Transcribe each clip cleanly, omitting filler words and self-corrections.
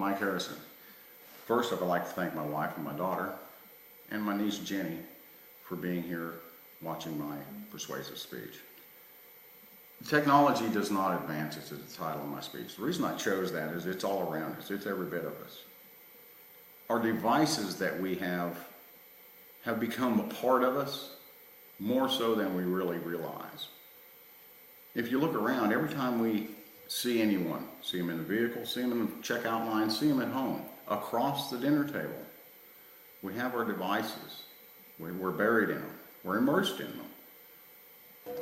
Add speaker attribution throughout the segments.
Speaker 1: Mike Harrison. First, I would like to thank my wife and my daughter and my niece Jenny for being here watching my persuasive speech. Technology does not advance us, is the title of my speech. The reason I chose that is it's all around us. It's every bit of us. Our devices that we have become a part of us more so than we really realize. If you look around, every time we see anyone, see them in the vehicle, see them in the checkout line, see them at home, across the dinner table, we have our devices. We're buried in them. We're immersed in them.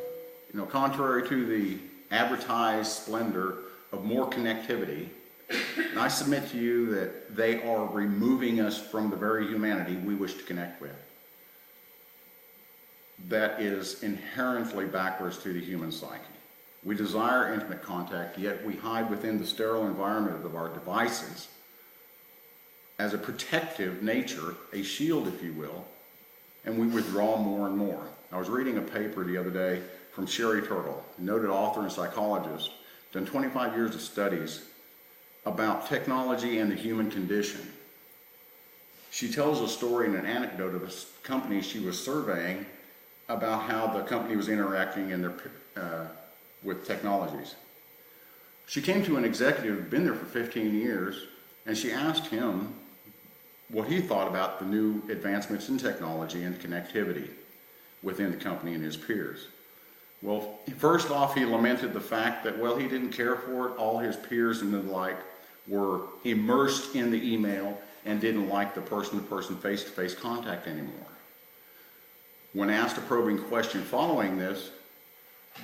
Speaker 1: You know, contrary to the advertised splendor of more connectivity, and I submit to you that they are removing us from the very humanity we wish to connect with. That is inherently backwards to the human psyche. We desire intimate contact, yet we hide within the sterile environment of our devices as a protective nature, a shield, if you will, and we withdraw more and more. I was reading a paper the other day from Sherry Turtle, a noted author and psychologist, done 25 years of studies about technology and the human condition. She tells a story and an anecdote of a company she was surveying about how the company was interacting in with technologies. She came to an executive who'd been there for 15 years, and she asked him what he thought about the new advancements in technology and connectivity within the company and his peers. Well, first off, he lamented the fact that, well, he didn't care for it. All his peers and the like were immersed in the email and didn't like the person-to-person, face-to-face contact anymore. When asked a probing question following this,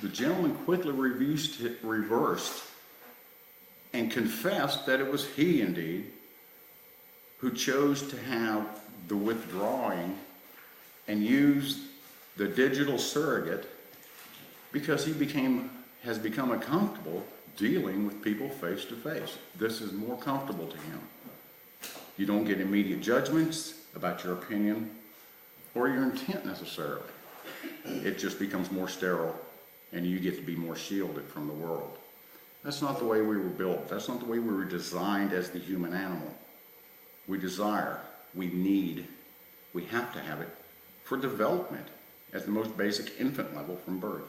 Speaker 1: the gentleman quickly reversed and confessed that it was he, indeed, who chose to have the withdrawing and use the digital surrogate because he has become uncomfortable dealing with people face to face. This is more comfortable to him. You don't get immediate judgments about your opinion or your intent necessarily. It just becomes more sterile and you get to be more shielded from the world. That's not the way we were built. That's not the way we were designed as the human animal. We desire, we need, we have to have it for development at the most basic infant level from birth.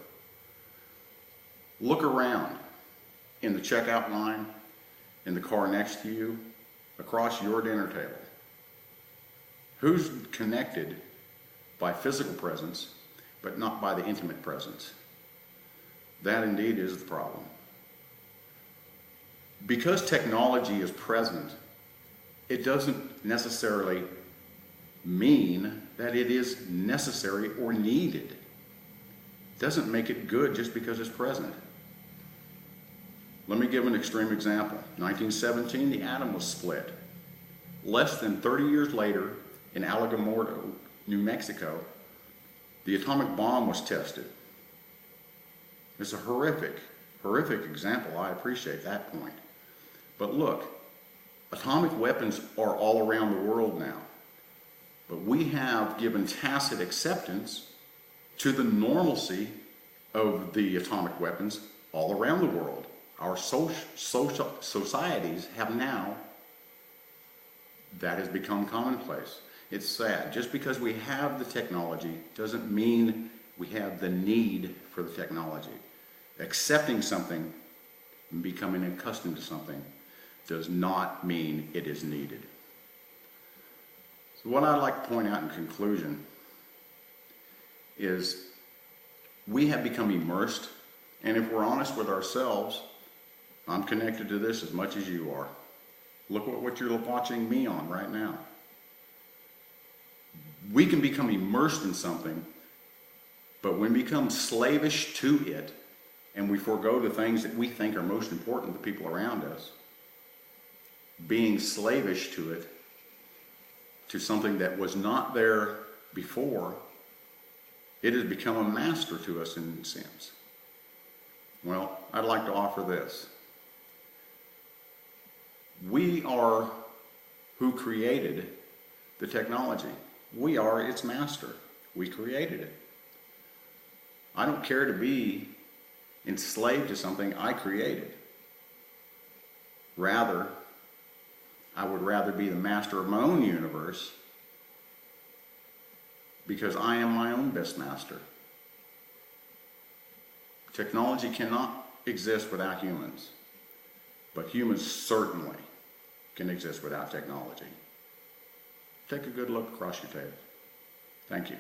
Speaker 1: Look around in the checkout line, in the car next to you, across your dinner table. Who's connected by physical presence, but not by the intimate presence? That indeed is the problem. Because technology is present, it doesn't necessarily mean that it is necessary or needed. It doesn't make it good just because it's present. Let me give an extreme example. 1917, the atom was split. Less than 30 years later, in Alamogordo, New Mexico, the atomic bomb was tested. It's a horrific example. I appreciate that point. But look, atomic weapons are all around the world now. But we have given tacit acceptance to the normalcy of the atomic weapons all around the world. Our social societies have now, that has become commonplace. It's sad. Just because we have the technology doesn't mean we have the need for the technology. Accepting something and becoming accustomed to something does not mean it is needed. So what I'd like to point out in conclusion is we have become immersed, and if we're honest with ourselves, I'm connected to this as much as you are. Look at what you're watching me on right now. We can become immersed in something, but when we become slavish to it, and we forego the things that we think are most important to people around us, being slavish to it, to something that was not there before, it has become a master to us in a sense. Well, I'd like to offer this. We are who created the technology. We are its master. We created it. I don't care to be enslaved to something I created. Rather, I would rather be the master of my own universe, because I am my own best master. Technology cannot exist without humans, but humans certainly can exist without technology. Take a good look across your table. Thank you.